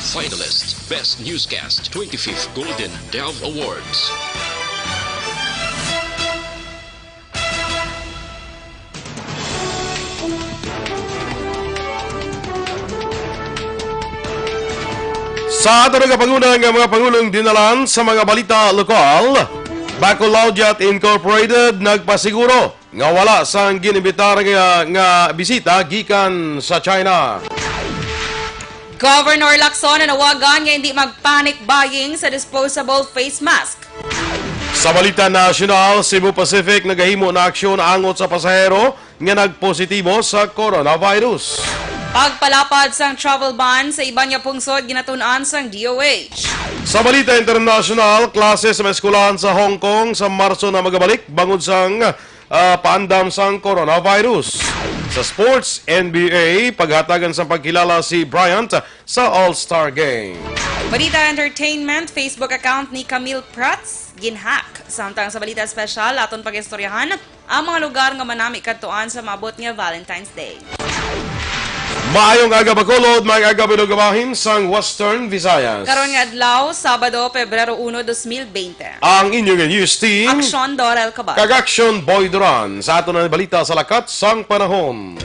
finalist, Best Newscast, 25th Golden Dove Awards. Sa ato nagapanguna ng mga Pangulong dinalan sa mga balita lokal, Bacolod Incorporated nagpasiguro nga wala sang ginibitar nga bisita gikan sa China. Governor Aksyon na nawagan nga hindi mag-panic buying sa disposable face mask. Sa balita nasyonal, Cebu Pacific nagahimo na aksyon angot sa pasahero nga nagpositibo sa coronavirus. Pagpalapad sang travel ban sa iba niya pungsod ginatun-an sang DOH. Sa balita international, klase sa eskwelahan sa Hong Kong sa Marso na magabalik bangod sang paandam sang coronavirus. Sa sports, NBA, paghatagan sa pagkilala si Bryant sa All-Star Game. Balita Entertainment, Facebook account ni Camille Prats, ginhack. Samtang sa balita special, aton pag-istoryahan ang mga lugar nga manami kadtuan sa mabot nga Valentine's Day. Maayong aga Bacolod, maayong aga binugabahin sang Western Visayas. Karon nga adlaw, Sabado, Pebrero 1, 2020. Ang inyong news team, Aksyon, Dorel, Cabatu. Aksyon, Boy Duran. Sa ato na balita sa lakat sang panahon.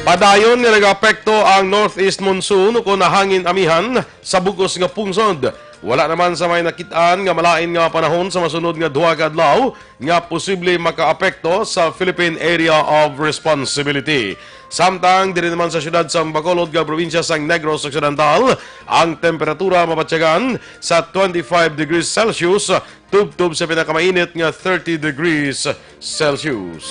Padayon nga nag-apekto ang northeast monsoon kung nahangin amihan sa bugos nga pungsod. Wala naman sa may nakitaan nga malain nga panahon sa masunod nga duha ka adlaw nga posible makaapekto sa Philippine Area of Responsibility. Samtang diri naman sa syudad sa Bacolod nga probinsya sang Negros Occidental, ang temperatura mabatyagan sa 25 degrees Celsius tubtob sa pinakamainit nga 30 degrees Celsius.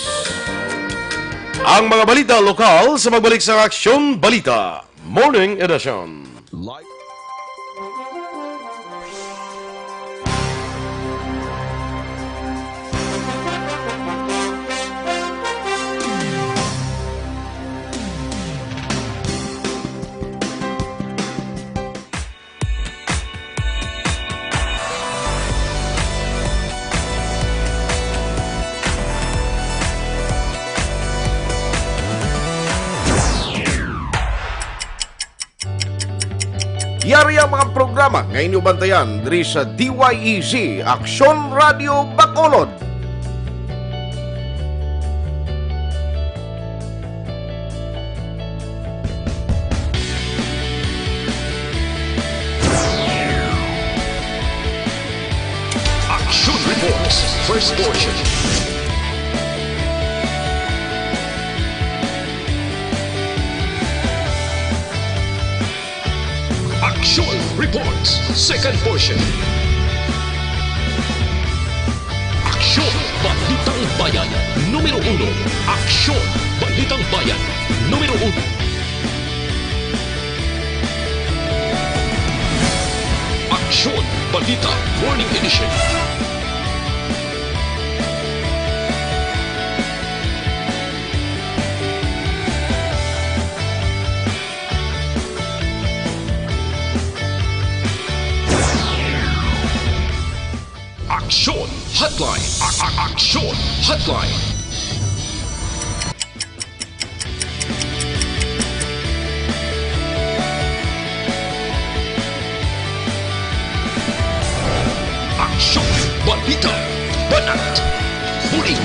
Ang mga balita lokal sa magbalik sa Aksyon Balita Morning Edition. Yari ang mga programa nga inyong bantayan diri sa DYEZ Aksyon Radio Bacolod. Aksyon Reports, first portion. Aksyon Reports, second portion. Aksyon Balitang Bayan, numero 1. Aksyon Balitang Bayan, numero 1. Aksyon Balita Morning Edition. Aksyon Hotline. Aksyon Hotline. Aksyon Balita Banat Huling.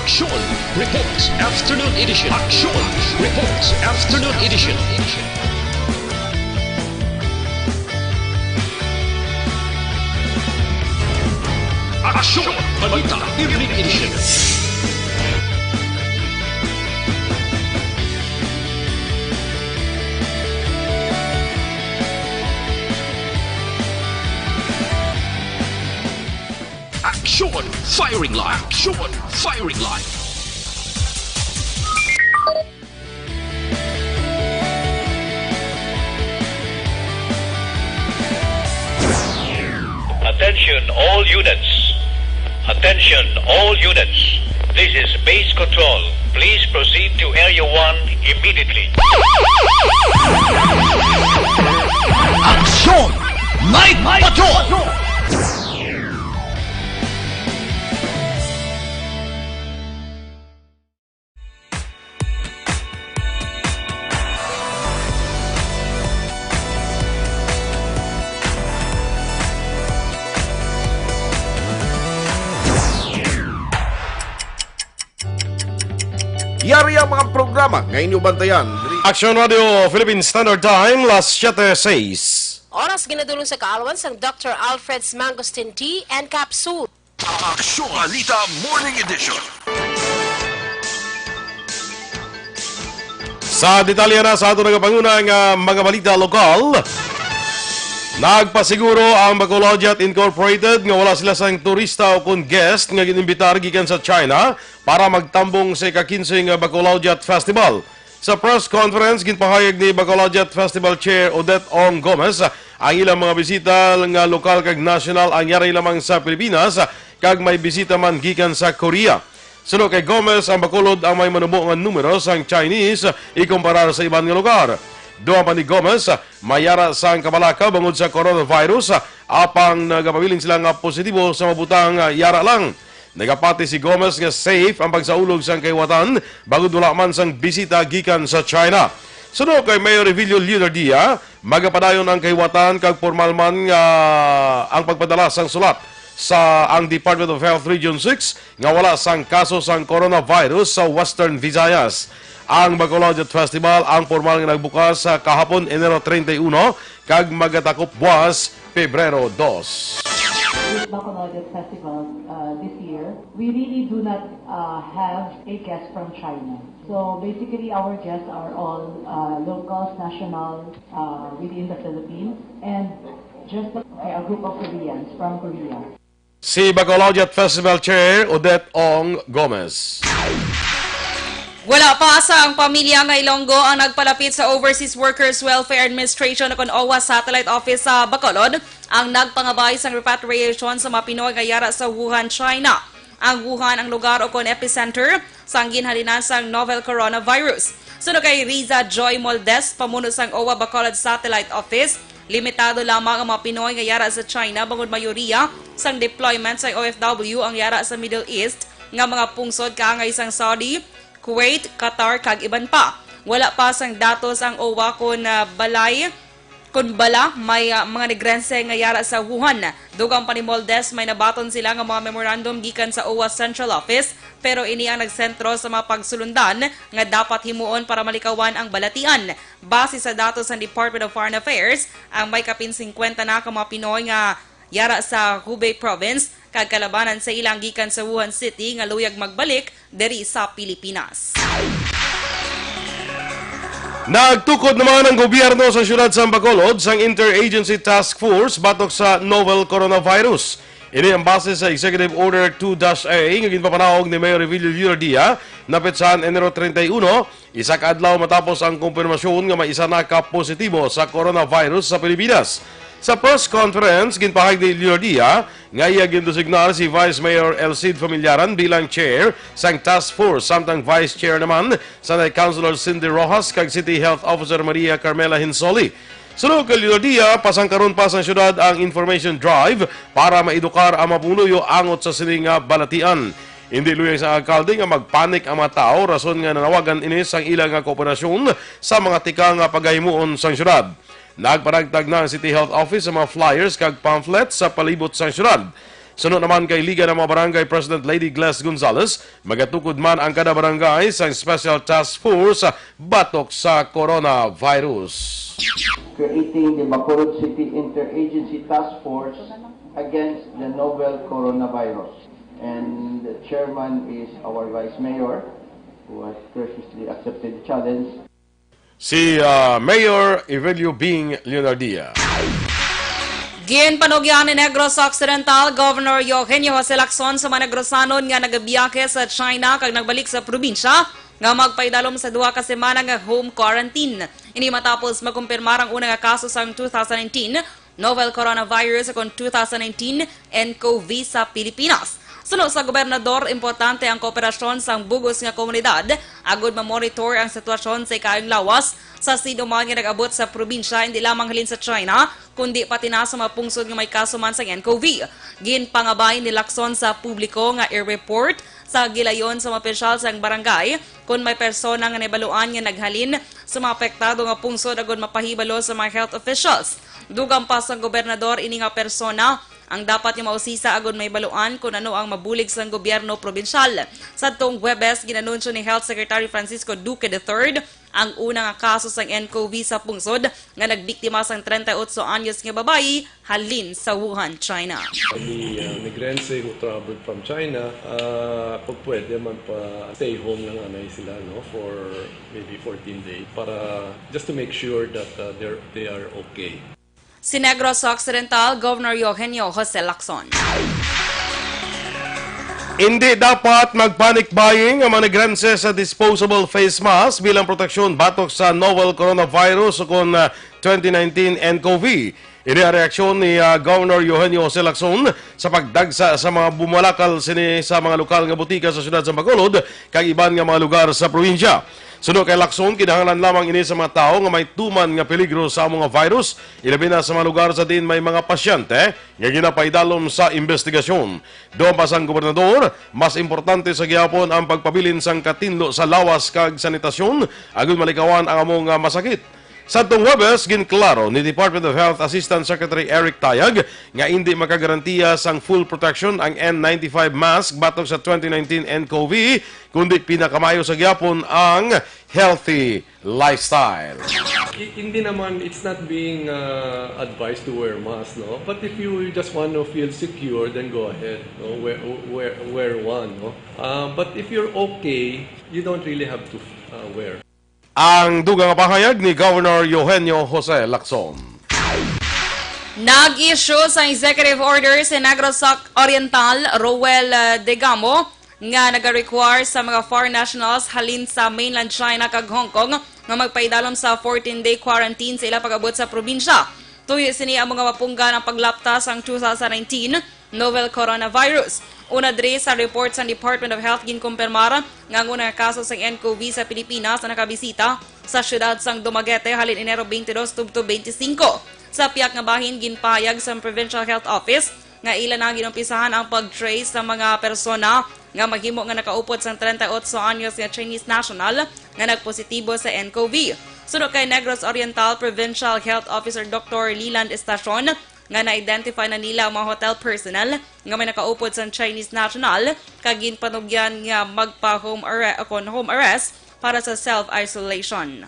Aksyon Reports Afternoon Edition. Aksyon Reports Afternoon Edition. Aksyon Balita Evening Edition. Aksyon Firing Line. Aksyon Firing Line. Attention all units. Attention all units. This is base control. Please proceed to Area 1 immediately. Aksyon! Night Patrol! Yari ang mga programa ngayon yung bantayan. Aksyon Radio Philippine Standard Time, las 7:06. Oras ginadulong sa kaalawan sang Dr. Alfred's Mangosteen Tea and Capsule. Aksyon! Balita Morning Edition. Sa detalye na sa ato nagapangunang mga balita lokal, nagpasiguro ang Bacolodiat Incorporated nga wala sila sang turista o kun guest nga ginimbitar gikan sa China para magtambong sa ika-15 nga Bacolodiat Festival. Sa press conference, ginpahayag ni Bacolodiat Festival Chair Odette Ong Gomez ang ilang mga bisita nga lokal kag national ang yari lamang sa Pilipinas kag may bisita man gikan sa Korea. Sunod kay Gomez, ang Bacolod ang may manubo nga numero sang Chinese ikumparar sa ibang nga lugar. Doon pa ni Gomez, mayara sang kabalaka bangod sa coronavirus, apang nagapabiling sila nga positibo sa mabutang yara lang. Nagapati si Gomez nga safe ang pagsaulog sang kaiwatan bago wala man sang bisita gikan sa China. Sunod kay Mayor Evilio Leonardia, magapadayon ang kaiwatan kag formal man nga ang pagpadala sang sulat sa ang Department of Health Region 6 nga wala sang kaso sang coronavirus sa Western Visayas. Ang Bacolodiat Festival ang formal nga nagbukas sa kahapon Enero 31 kag magatakop buwas Pebrero 2. This Bacolodiat Festival this year, we really do not have a guest from China. So basically, our guests are all locals, national within the Philippines, and just a group of Koreans from Korea. Si Bacolodiat Festival Chair Odette Ong Gomez. Wala pa sa ang pamilya ng Ilonggo ang nagpalapit sa Overseas Workers Welfare Administration o OWA Satellite Office sa Bacolod ang nagpangabay sa repatriation sa mga Pinoy nga yara sa Wuhan, China. Ang Wuhan ang lugar o kon epicenter sa ginhalinan sang novel coronavirus. Sunod kay Riza Joy Moldes, pamuno sang OWA Bacolod Satellite Office, limitado lamang ang mga Pinoy nga yara sa China bangod mayoriya sang deployment sa OFW ang yara sa Middle East nga mga pungsod kaangay sang Saudi, Kuwait, Qatar kag iban pa. Wala pa sang datos ang OWA kun bala may mga negrense nga yara sa Wuhan. Dugang pa ni Moldes may nabaton sila nga mga memorandum gikan sa OWA Central Office pero ini ang nagsentro sa mga pagsulundan nga dapat himuon para malikawan ang balatian. Base sa datos ng Department of Foreign Affairs, ang may kapin 50 na ka mga Pinoy nga yara sa Hubei Province kag kalabanan sa ilang gikan sa Wuhan City nga luyag magbalik diri sa Pilipinas. Nagtukod naman ang gobyerno sa siyudad sa Bacolod sang Interagency Task Force batok sa novel coronavirus. Ini ang base sa Executive Order 2-A nga ginpapanahog ni Mayor Evilio Leonardia na petsahan Enero 31, isa ka adlaw matapos ang kumpirmasyon nga may isa na ka positibo sa coronavirus sa Pilipinas. Sa press conference, ginpahag ni Leonardia nga iya gindesignar si Vice Mayor Elcid Familiaran bilang chair sang task force samtang vice chair naman sa Councilor Cindy Rojas kag City Health Officer Maria Carmela Hinsoli. Sunod kay Leonardia, pasangkaron pa sa syudad ang information drive para maedukar ang mapunuyo angot sa sining balatian. Hindi luyag sa alkalde nga magpanik ang mga tao rason nga nanawagan ini sang ilang kooperasyon sa mga tikang paghimuon sang syudad. Nagparagtag na ang City Health Office sa mga flyers kag pamphlets sa palibot sa syudad. Sunod naman kay Liga ng mga Barangay President Lady Glass Gonzales, magatukod man ang kada barangay sa Special Task Force batok sa coronavirus. Creating the Bacolod City Interagency Task Force against the novel coronavirus. And the chairman is our Vice Mayor, who has graciously accepted the challenge. Si Mayor Evilio Bing Leonardia. Ginpanugyan ni Negros Occidental Governor Eugenio Jose Lacson sa mga Negrosanon nga nagabiyake sa China kag nagbalik sa probinsya nga magpaidalom sa 2 ka semana nga home quarantine. Ini matapos makumpirmar ang una nga kaso sang 2019 novel coronavirus akong 2019 nCoV sa Pilipinas. Sunod sa gobernador, importante ang kooperasyon sa bugos nga komunidad agud ma-monitor ang sitwasyon sa ikaing lawas sa sino man nga nag-abot sa probinsya hindi lamang halin sa China kundi pati na sa mga pungsod nga may kaso man sa nCoV. Ginpangabay ni Lakson sa publiko nga i-report sa gilayon sa mga opisyal sa barangay kung may persona nga nabaluan nga naghalin sa mga apektado nga pungsod agud mapahibalo sa mga health officials. Dugang pa sa gobernador ini nga persona ang dapat yung mausisa agad may baluan kung ano ang mabulig sa gobyerno probinsyal. Sa tong Huwebes, ginanunsyo ni Health Secretary Francisco Duque III ang unang kaso sa nCoV sa pungsod nga nagbiktima sang 38 anyos nga babayi halin sa Wuhan, China. The migrantes who traveled from China, pag pwede man pa stay home lang anay sila for maybe 14 days para just to make sure that they are okay. Si Negros Occidental, Governor Eugenio Jose Lacson. Hindi dapat mag-panic buying ang mga negranse sa disposable face mask bilang proteksyon batok sa novel coronavirus o kung 2019 nCoV. Ini ang reaksyon ni Governor Eugenio Jose Lacson sa pagdagsa sa mga bumalakal sini sa mga lokal nga butika sa siyudad sa Bacolod kag iban nga mga lugar sa probinsya. Sunod kay Lacson, kinahanglan lamang ini sa mga tao nga may tuman nga peligro sa mga virus, ilabi na sa mga lugar sa din may mga pasyente nga ginapaidalom sa investigasyon. Doon pa sang gobernador, mas importante sa gihapon ang pagpabilin sang katinlo sa lawas kag sanitasyon agud malikawan ang among masakit. Sa tong Huwebes, ginklaro ni Department of Health Assistant Secretary Eric Tayag nga hindi makagarantiya sang full protection ang N95 mask batok sa 2019 nCoV, kundi pinakamayo sa gyapon ang healthy lifestyle. Hindi naman, it's not being advised to wear mask, no? But if you just want to feel secure, then go ahead, no? Wear one, no? But if you're okay, you don't really have to wear. Ang dugang pahayag ni Governor Eugenio Jose Lacson. Nag-issue sa executive order si Negros Oriental Roel Degamo nga nag-require sa mga foreign nationals halin sa mainland China kag Hong Kong nga magpaidalom sa 14-day quarantine sa ila pag-abot sa probinsya. Tuyo sini ang mga mapunggan ang paglaptas ang 2019 novel coronavirus. Una dre sa report sa Department of Health ginkumpirmara nga ang unang kaso sa nCoV sa Pilipinas na nakabisita sa siyudad sang Dumaguete halin Enero 22 tubto 25. Sa piyak nga bahin ginpayag sa Provincial Health Office nga ilan na ginumpisahan ang pag-trace sa mga persona nga maghimo nga nakaupod sang 38 anyos nga Chinese national nga nagpositibo sa nCoV. Sunod kay Negros Oriental Provincial Health Officer Dr. Leland Estacion nga na-identify na nila ang mga hotel personnel nga may nakaupod sa Chinese national kag ginpanugyan nga magpa-home arrest para sa self-isolation.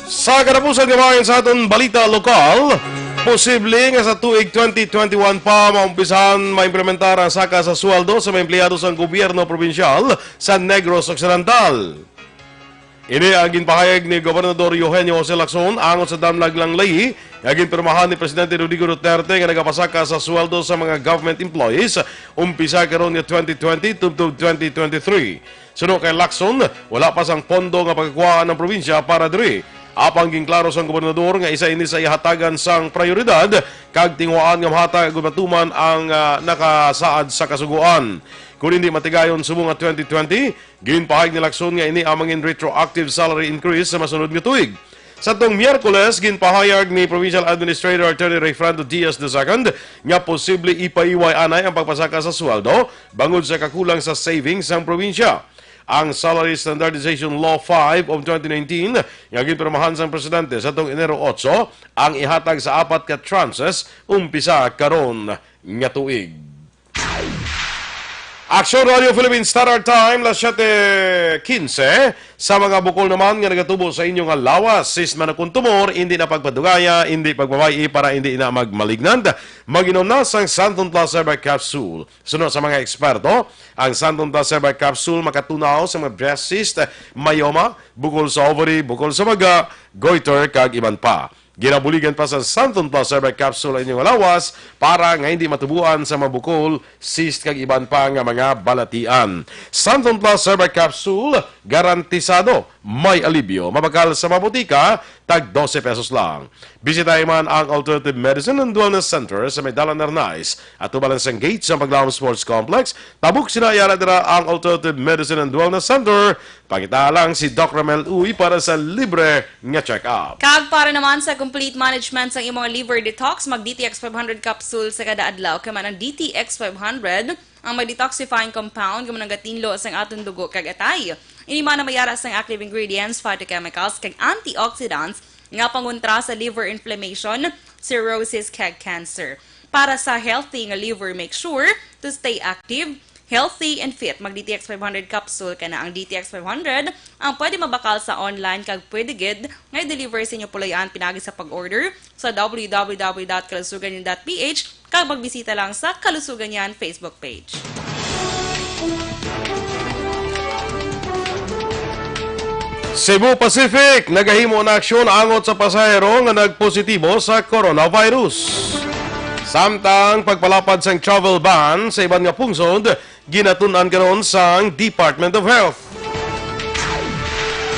Sa katapusan gamayan sa aton balita lokal, posible nga sa tuig 2021 pa maumpisahan maimplementar ang saka sa sweldo sa mga empleyado sa gobyerno probinsyal sa Negros Occidental. Ini ang ginpahayag ni Gobernador Eugenio Jose Lacson angon sa damlag lang layi nga ginpirmahan ni Presidente Rodrigo Duterte nga nagapasaka sa sweldo sa mga government employees umpisa karon nga 2020 tubtob 2023. Sunod kay Lacson, wala pa sang pondo nga pagkuhaan ng probinsya para diri. Apang ginklaro sang gobernador nga isa ini sa ihatagan sang prioridad kag tingwaan nga mahatag ug matuman ang nakasaad sa kasuguan. Kung hindi matigayon subong nga 2020, ginpahayag ni Lacson nga ini amangin retroactive salary increase sa masunod nga tuig. Sa tong Miyerkules, ginpahayag ni Provincial Administrator Attorney Rayfrando Diaz II nga posible ipaiway anay ang pagpasaka sa sweldo bangod sa kakulang sa savings sang probinsya. Ang Salary Standardization Law 5 of 2019 nga ginpirmahan sang presidente sa tong Enero 8 ang ihatag sa apat ka tranches umpisa karon nga tuig. Aksyon Radio Philippines Standard Time, las 7:15. Sa mga bukol naman nga nagatubo sa inyong lawas, sis man akong tumor, hindi na pagpadugaya, hindi pagbabayi para hindi na magmalignant. Mag-inom na sang Santon Plus Herbal Capsule. Sunod sa mga eksperto, ang Santon Plus Herbal Capsule makatunaw sa mga breast cyst, myoma, bukol sa ovary, bukol sa maga, goiter, kag iban pa. Ginabuligan pa sa Santon Plus Herbal Capsule ang inyong lawas para nga hindi matubuan sa mabukol, cyst kag iban pa nga mga balatian. Santon Plus Herbal Capsule garantisado may alibyo. Mabakal sa mabutika, tag 12 pesos lang. Bisitahin man ang Alternative Medicine and Wellness Center sa Medalla Narnais at tubalan sa gate sa Paglaom Sports Complex. Tabuk sinayara dira ang Alternative Medicine and Wellness Center. Pangita lang si Dr. Mel Uy para sa libre nga check-up. Kag para naman sa complete management sa imong liver detox, mag DTX 500 capsule sa kada adlaw. Kaya man ang DTX 500, ang may detoxifying compound, kaya man ang gatinlo sa atong dugo kag atay. Ini man na mayara sa active ingredients, phytochemicals, kag antioxidants, nga pangontra sa liver inflammation, cirrhosis, kag cancer. Para sa healthy nga liver, make sure to stay active, healthy, and fit. Mag DTX 500 capsule ka na. Ang DTX 500 ang pwede mabakal sa online kag pwede gid nga deliver sa inyo pulayan pinagi sa pag-order sa www.kalusuganyan.ph kag magbisita lang sa Kalusuganyan Facebook page. Cebu Pacific, nagahimo na aksyon angot sa pasahero nga nagpositibo sa coronavirus. Samtang pagpalapad sang travel ban sa iban nga pungsod, ginatunan karon sang Department of Health.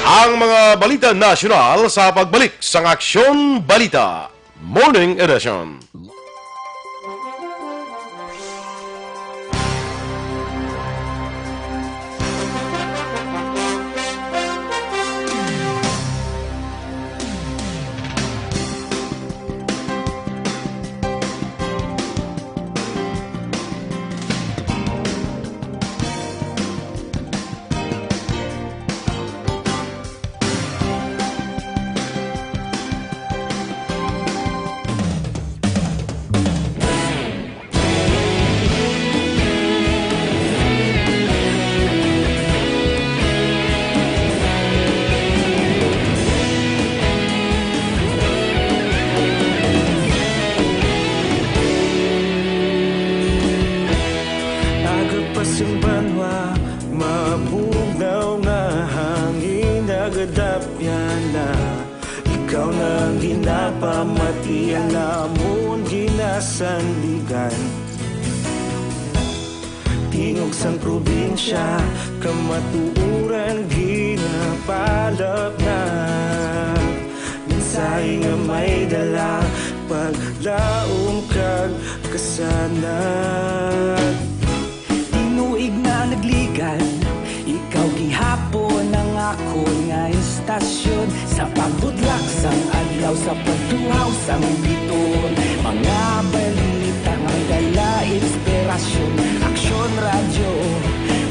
Ang mga balita nasyonal sa pagbalik sang Aksyon Balita Morning Edition. Ikaw nang ginapamatian namon ginasandigan. Tingog sang probinsya, kamatuuran ginapalap na. Minsay nga may dala, paglaom kag kasanag. Tinuig na nagligan, ikaw gihapon ang ako nga istasyon. Sa pagbudlak sang adlaw, sa pagtuhaw sang biton. Mga balita nga dala inspirasyon. Aksyon radyo,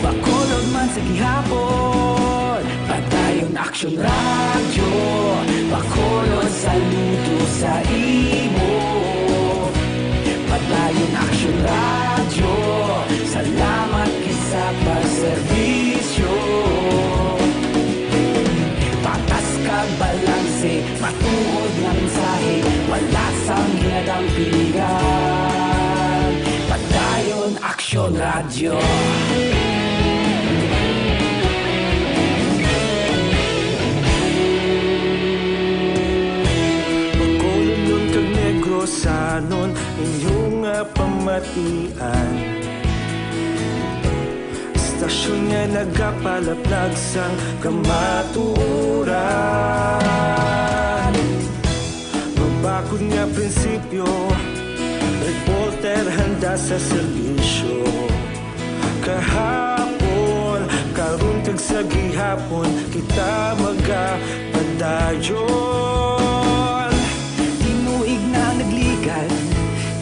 bakolod man sa gihapon. Padayon Aksyon radyo, bakolod saludo sa imo. Padayon Aksyon radyo, salamat kisa pagserbisyo. Patas kag balanse, matuod nga mensahe, wala sang hinadang pilihan. Padayon Aksyon radyo. Bakolod nun kag negro sanon, inyong pamatian. Istasyon nga nagapalaplag sang kamatuuran. Mabakod nga prinsipyo, reporter handa sa serbisyo. Kahapon, karon kag sa gihapon, kita magapadayon. Tinuig na nagligan,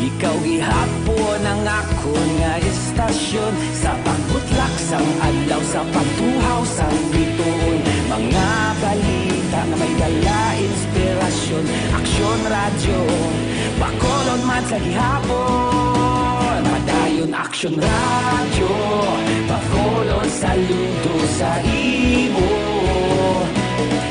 ikaw gihapon ang ako nga istasyon. Sa pagbutlak sang adlaw, sa pagtuhaw sang biton. Mga balita na may dala inspirasyon. Aksyon radyo, bakolod man sa gihapon. Padayon Aksyon radyo, bakolod saludo sa imo.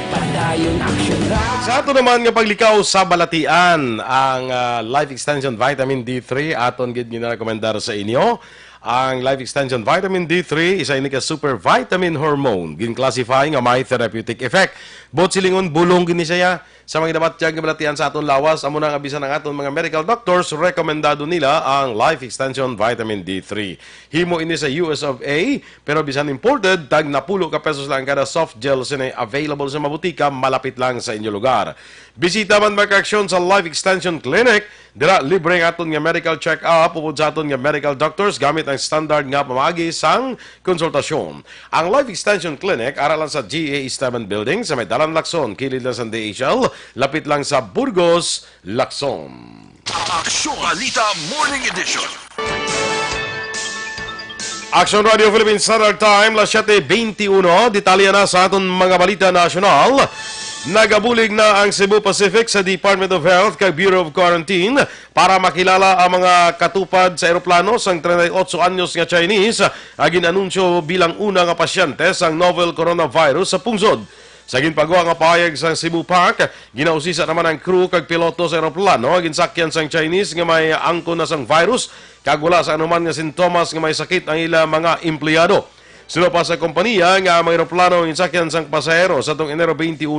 Padayon Aksyon radyo. Sa ato naman nga paglikaw sa balatian, ang Life Extension Vitamin D3 aton gid ginarekomendar sa inyo. Ang Life Extension Vitamin D3 isa ini ka super vitamin hormone ginclassify nga may therapeutic effect. Bot silingon bulong gini siya sa mga dapat tiyang balatian sa aton lawas amo nang abisan ng aton mga medical doctors rekomendado nila ang Life Extension Vitamin D3. Himo ini sa US of A pero bisan imported tag napulo ka pesos lang kada soft gel sina available sa mabutika malapit lang sa inyo lugar. Bisita man mag-aksyon sa Life Extension Clinic, dira libre nga aton nga medical check-up upod sa aton nga medical doctors gamit ang standard nga pamagi sang konsultasyon. Ang Life Extension Clinic aralan sa GA East 7 Building sa may Dalan Lacson, kilid lang sa DHL, lapit lang sa Burgos, Lacson. Aksyon Balita Morning Edition. Aksyon Radio Philippines Standard Time, las 7:21, detalya na sa aton mga balita nasyonal. Nagabulig na ang Cebu Pacific sa Department of Health kag Bureau of Quarantine para makilala ang mga katupad sa eroplano sang 38 anyos nga Chinese agin anunsyo bilang una nga pasyente sang novel coronavirus sa pungsod. Sa ginpagawa nga pahayag sa Cebu Park, ginausisa naman ang crew kag piloto sa eroplano agin sakyan sang Chinese nga may angkon na sang virus kag wala sa anuman nga sintomas nga may sakit ang ila mga empleyado. Sino pa sa kompanya nga may eroplano ang insakyan sang pasahero sa tong Enero 21,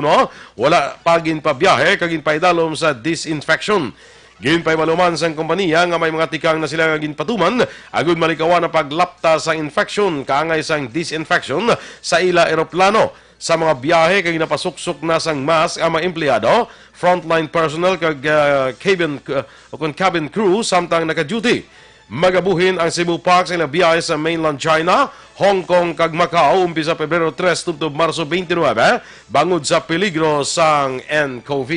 wala pagin pa biyahe kagin paidalom sa disinfection. Ginpay maluman sang kompanya nga may mga tikang na sila nga ginpatuman agud malikawan na paglapta sang infection kaangay sang disinfection sa ila eroplano. Sa mga biyahe kag napasuksok na sang mask ang mga empleyado, frontline personnel kag cabin crew samtang naka-duty. Magabuhin ang Cebu Park sa ilang biyahe sa mainland China, Hong Kong kag Macau umpisa Pebrero 3 tubtob Marso 29 bangod sa peligro sang nCoV.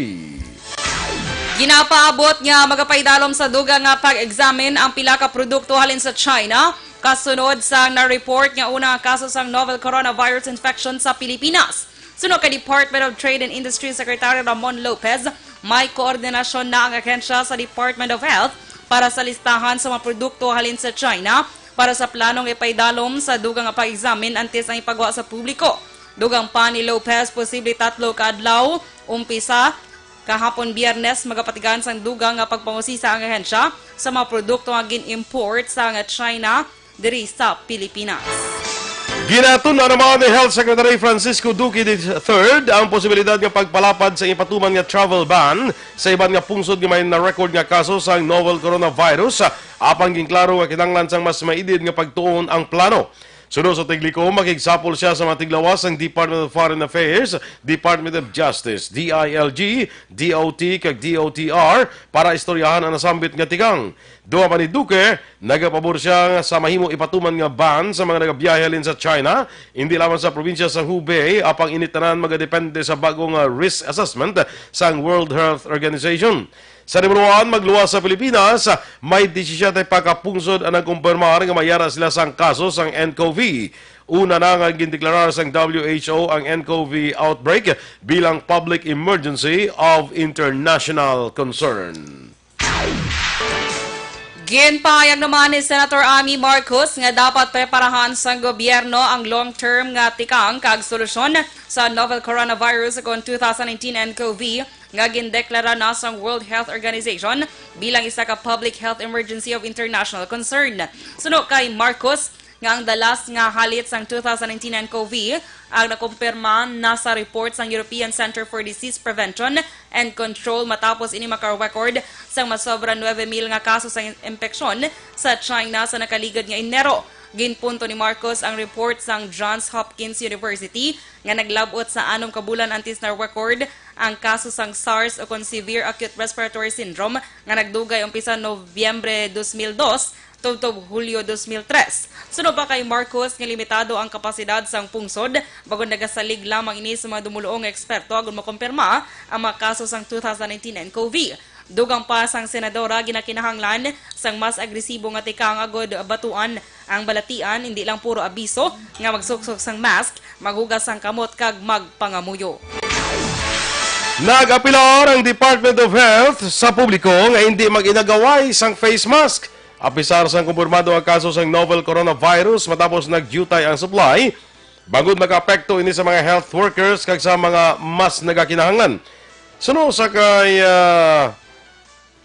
Ginapaabot nga magapaydalom sa duga nga pag-examine ang pila ka produkto halin sa China kasunod sa na-report nga una kaso sang novel coronavirus infection sa Pilipinas. Sunod kay Department of Trade and Industry Secretary Ramon Lopez, may koordinasyon na ang ahensya sa Department of Health para sa listahan sa mga produkto halin sa China para sa planong ipaydalom sa dugang nga pag-examine antes ang ipagawa sa publiko. Dugang pa ni Lopez, posible 3 ka adlaw, umpisa kahapon Biyernes magapatigan sang dugang nga pagpangusisa ang ahensya sa mga produkto nga gin-import sa China diri sa Pilipinas. Ginatun na naman ni Health Secretary Francisco Duque III ang posibilidad nga pagpalapad sa ipatuman nga travel ban sa iban nga pungsod nga may na-record nga kaso sa novel coronavirus apang ginklaro nga kinahanglan sang mas maidid nga pagtuon ang plano. Sunod sa tigliko, makigsapol siya sa mga tiglawas ng Department of Foreign Affairs, Department of Justice, DILG, DOT, kag DOTR para istoryahan ang nasambit nga tigang. Duha pa ni Duque, nagapabor siya sa mahimo ipatuman nga ban sa mga nagabiyahe halin sa China, hindi lamang sa probinsya sa Hubei, apang initanan magadepende sa bagong risk assessment sa World Health Organization. Sa Dimuruan, magluwas sa Pilipinas, may 17 pagkapungsod ang nagkumpirmar nga mayara sila sang kaso sang nCoV. Una na nga gindeklarar sang WHO ang nCoV outbreak bilang public emergency of international concern. Ginpahayag naman ni Senator Amy Marcos nga dapat preparahan sa gobyerno ang long-term nga tikang kag solusyon sa novel coronavirus kon 2019 nCoV nga gindeklara na sa World Health Organization bilang isa ka public health emergency of international concern. Suno kay Marcos nga ang dalas nga halit sang 2019 nCoV ang nakumpirma na sa report sang European Center for Disease Prevention and Control matapos ini maka-record sang masobra 9,000 nga kaso sa impeksyon sa China sa nakaligad nga Enero. Ginpunto ni Marcos ang report sang Johns Hopkins University nga naglabot sa 6 ka bulan antes na record ang kaso sang SARS o Severe Acute Respiratory Syndrome nga nagdugay umpisa Nobyembre 2002 tubtob Hulyo 2003. Sunod pa kay Marcos nga limitado ang kapasidad sang pungsod bago nagasalig lamang ini sa mga dumuluong eksperto agon makumpirma ang mga kaso sang 2019 nCoV. Dugang pa sang senadora ginakinahanglan sang mas agresibo nga tikang agod batuan ang balatian, hindi lang puro abiso nga magsuksok sang mask, maghugas sang kamot kag magpangamuyo. Nag-apilar ang Department of Health sa publiko nga hindi mag-inagaway sang face mask. Apisar sang kumpirmado ang kaso sang novel coronavirus matapos nag-jutay ang supply, bagod nag-apekto ini sa mga health workers kag sa mga mas nagakinahanglan. Suno sa kay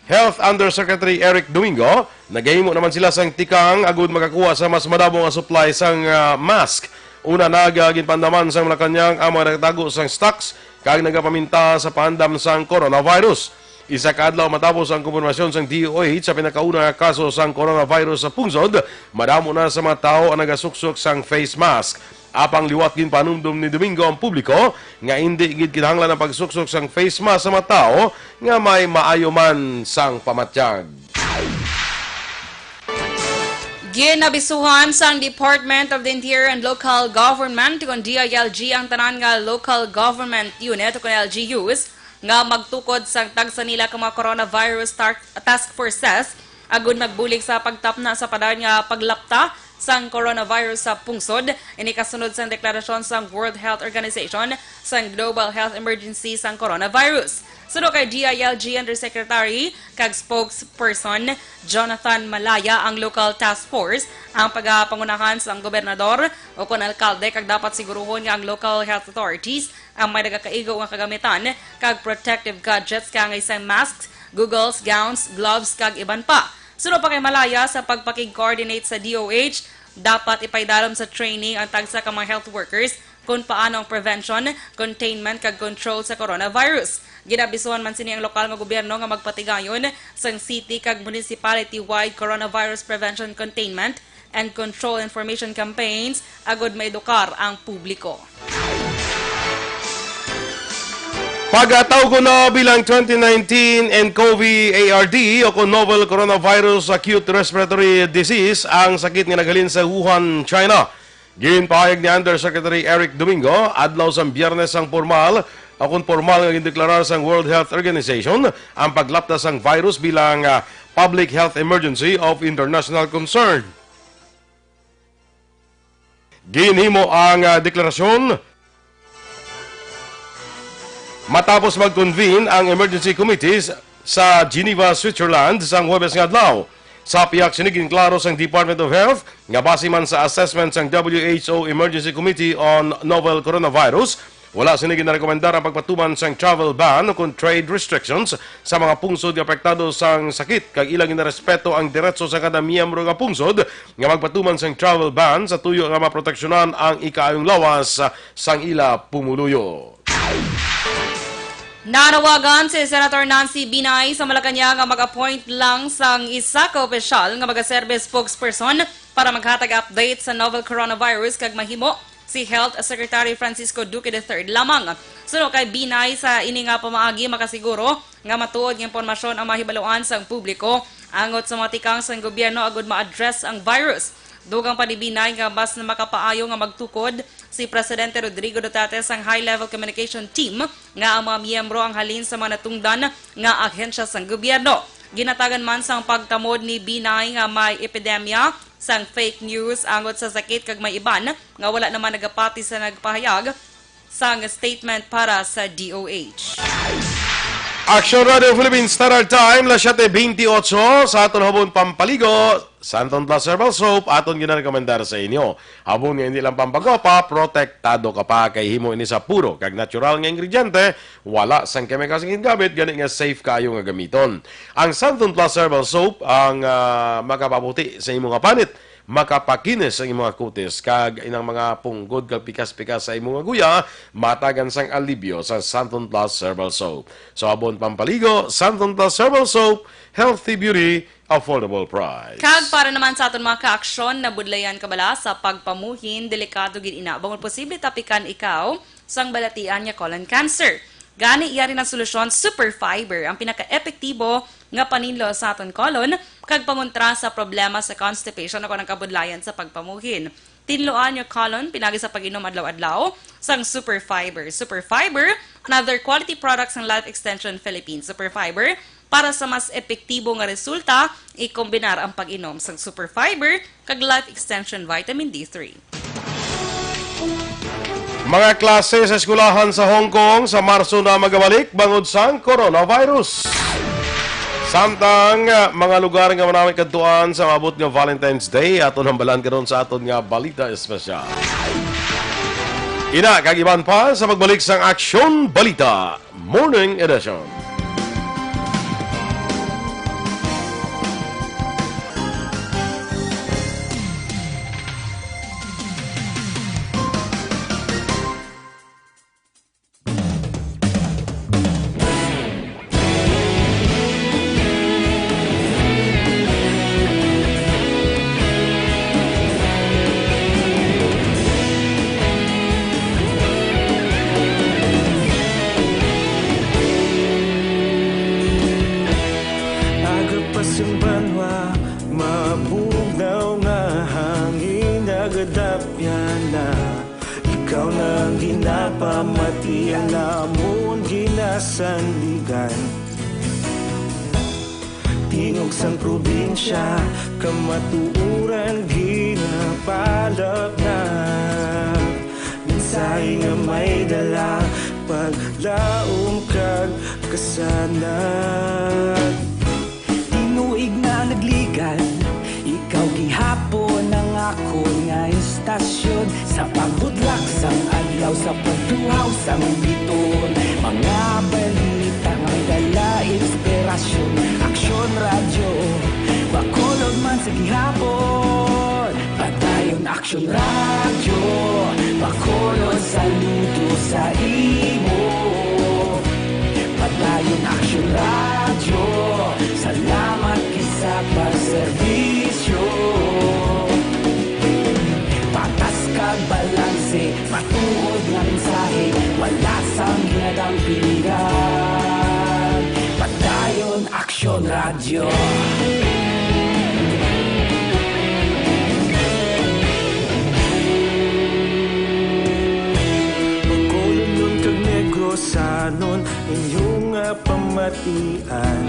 Health Undersecretary Eric Domingo, nagahimo naman sila sang tikang agud makakuha sa mas madamo nga supply sang mask. Una ginpandaman sang Malacañang ang mga nagtago sang stocks kag nagapaminta sa pandam sang coronavirus. Isa ka adlaw matapos ang kumpirmasyon sang DOH sa pinakauna nga kaso sang coronavirus sa pungsod, madamo na sa mga tao ang nagasuksok sang face mask. Apang liwat gin panumdum ni Domingo ang publiko nga hindi gid kinahanglan ang pagsuksok sang face mask sa mga tao nga may maayo man sang pamatyag. Ginabisuhan sang Department of the Interior and Local Government kung DILG ang tanan nga Local Government Unit o kung LGUs nga magtukod sang tagsa nila kung mga coronavirus task forces agud magbulig sa pagtapna sa padan nga paglapta sang coronavirus sa pungsod. Ini kasunod sang deklarasyon sang World Health Organization sang global health emergency sang coronavirus. Suno kay DILG Undersecretary kag spokesperson Jonathan Malaya ang local task force ang pagapangunahan sang gobernador o kon alkalde kag dapat siguruhon nga ang local health authorities ang may nagakaigo nga kagamitan kag protective gadgets kang isang masks, goggles, gowns, gloves kag iban pa. Suno pa kay Malaya sa pagpakig-coordinate sa DOH, dapat ipaidalom sa training ang tagsa ka mga health workers kung paano ang prevention, containment kag control sa coronavirus. Ginabisuhan man sini ang lokal nga gobyerno nga magpatigayon sang city kag municipality-wide coronavirus prevention, containment and control information campaigns agud maedukar ang publiko. Pagataw ko na bilang 2019 nCoV ARD o kung Novel Coronavirus Acute Respiratory Disease ang sakit nga naghalin sa Wuhan, China. Ginpahayag ni Undersecretary Eric Domingo, adlaw sa Biyernes ang formal o kung formal nga gindeklarar sa World Health Organization ang paglapta sang virus bilang public health emergency of international concern. Ginhimo ang deklarasyon matapos mag-convene ang emergency committees sa Geneva, Switzerland sang Huwebes nga adlaw. Sa piyak sinigin klaro sang Department of Health nga base man sa assessment sang WHO Emergency Committee on Novel Coronavirus, wala sinigin na rekomendar ang pagpatuman sang travel ban o kung trade restrictions sa mga pungsod nga apektado sang sakit kag ilang inarespeto ang diretso sa kada miyembro nga pungsod nga magpatuman sang travel ban sa tuyo nga maproteksyonan ang ikaayong lawas sang ila pumuluyo. Nanawagan si Senator Nancy Binay sa Malacañang nga mag-appoint lang sang isa ka opisyal nga magaserbe spokesperson para maghatag update sa novel coronavirus kag mahimo si Health Secretary Francisco Duque III lamang. Suno kay Binay sa ini nga pamaagi makasiguro nga matuod ng impormasyon ang mahibaluan sang publiko angot sa mga tikang sang gobyerno agud ma-address ang virus. Dugang pa ni Binay nga bas na makapaayo nga magtukod si Presidente Rodrigo Duterte sang high-level communication team nga ang mga miyembro ang halin sa mga natungdan nga ahensya sang gobyerno. Ginatagan man sang pagtamod ni Binay nga may epidemya sang fake news angot sa sakit kag may iban nga wala naman nagapati sa nagpahayag sang statement para sa DOH. Aksyon Radio Philippines Standard Time, las 7:28 sa aton habon pampaligo, Santon Plus Herbal Soap, aton ginarekomendar sa inyo. Habon nga hindi lang pampagopa, protektado ka pa kay himo ini sa puro kag natural nga ingrediente, wala sang chemicals nga gamit, gani nga safe kayo nga gamiton. Ang Santon Plus Herbal Soap ang makapaputi sa imo nga panit, makapakinis sa imong kutis kag inang mga punggod kag pikas-pikas sa imong guya, matagan sang alibyo sa Santon Plus Herbal Soap. So abon pampaligo, Santon Plus Herbal Soap, healthy beauty, affordable price. Kag para naman sa aton mga ka-aksyon na budlayan kabala sa pagpamuhin, delikado gid ina bangod posible tapikan ikaw sang balatian nga colon cancer. Gani iya rin ang solusyon super fiber ang pinaka-epektibo nga paninlo sa aton colon kag pangontra sa problema sa constipation o kanang kabudlayan sa pagpamuhin. Tinloan yung colon pinagi sa pag-inom adlaw-adlaw sang super fiber. Super fiber, another quality products ng Life Extension Philippines. Super fiber, para sa mas epektibo nga resulta, i-kombinar ang pag-inom sang super fiber kag Life Extension Vitamin D3. Mga klase sa eskulahan sa Hong Kong sa Marso na magabalik bangod sang coronavirus. Samtang mga lugar nga manawid kadtuan sa mabot nga Valentine's Day, aton hambalan karon sa aton nga balita espesyal. Ina kag iban pa sa pagbalik sang Aksyon Balita Morning Edition. ikaw nang ginapamati ang namon ginasandigan. Tingog sang probinsya, kamatuuran ginapalap na. Minsay nga may dala, paglaom kag kasanag. Tinuig na nagligan, ikaw gihapon ang ako nga istasyon. Sa pagbudlak sang adlaw, sa pagtuhaw sang biton. Mga balita nga may dala inspirasyon. Aksyon radyo, bakulog man sa gihapon. Padayon Aksyon radyo, bakulog saludo sa imo. Padayon Aksyon radyo, salamat kisa pagserbisyo. Patas kag balanse, matuod nga mensahe, wala sang ginadang pilihan. Padayon Aksyon radyo. Sanon inyong pamatian.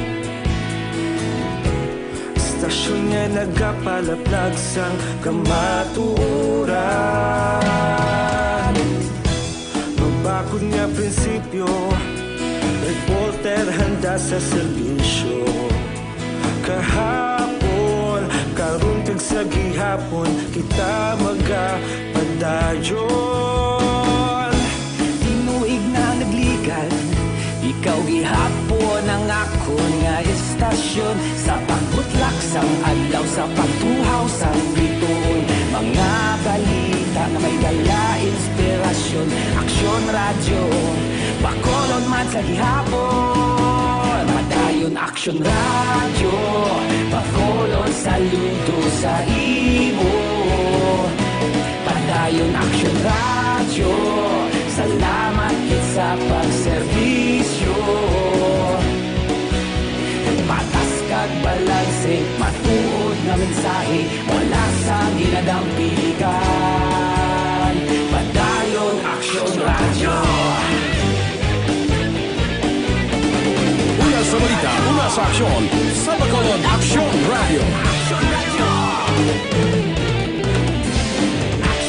Istasyon nga nagapalaplag sang kamatuuran. Magbakod nga prinsipyo, reporter handa sa serbisyo. Kahapon, karon kag sa gihapon, kita magapadayon. Tinuig na nagligan, ikaw gihapon ang ako nga istasyon. Sa pagbutlak sang adlaw, sa pagtuhaw sang biton. Mga balita na may dala inspirasyon. Aksyon radyo, bakolon man sa gihapon. Padayon Aksyon radyo, bakolon saludo sa imo. Padayon Aksyon radyo, salamat sa pagserbisyo. Patas kag balanse, matuod nga mensahe, wala sang ginadang piligan. Padayon Aksyon radyo. Una sa balita, una sa aksyon, sa Bacolod Aksyon Radio.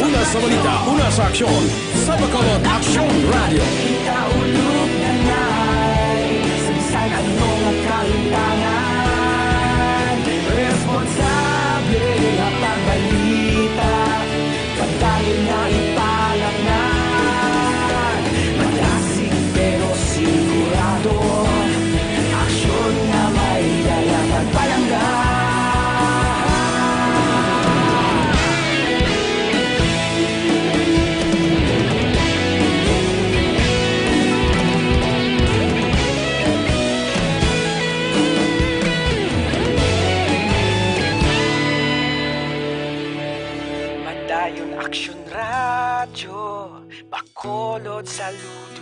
Una sa balita, una sa aksyon, sa Bacolod Aksyon Radio. Ikaulog na na'y sabisan ano nga kalintangan. Responsable nga pagbalita, pagdayon na ipalaknan. Malasig pero sigurado, aksyon na may dala pagpalanggan. Madayon Aksyon radyo, bakolod saludo.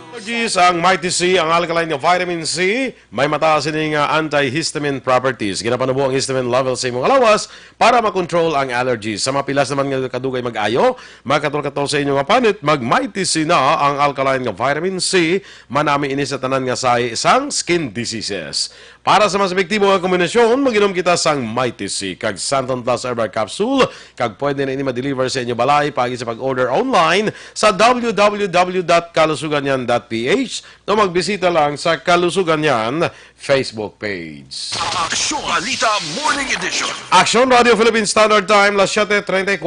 Ang Mighty C, ang alkaline nga vitamin C, may mataas ini nga antihistamine properties. Ginapanubo ang histamine level sa imong alawas para makontrol ang allergies. Sa mapilas naman nga kadugay mag-ayo, magkatol-katol sa inyong panit, mag Mighty C na ang alkaline nga vitamin C, manami ini sa tanan nga sa isang skin diseases. Para sa mas epektibo nga kombinasyon, mag-inom kita sang Mighty C, kag Santon Plus Herbal Capsule, kag pwede na ini ma-deliver sa inyo balay pagi sa pag-order online sa www.kalusuganyan.ph o magbisita lang sa Kalusuganyan Facebook page. Aksyon Balita Morning Edition. Aksyon Radio Philippine Standard Time, las 7:34.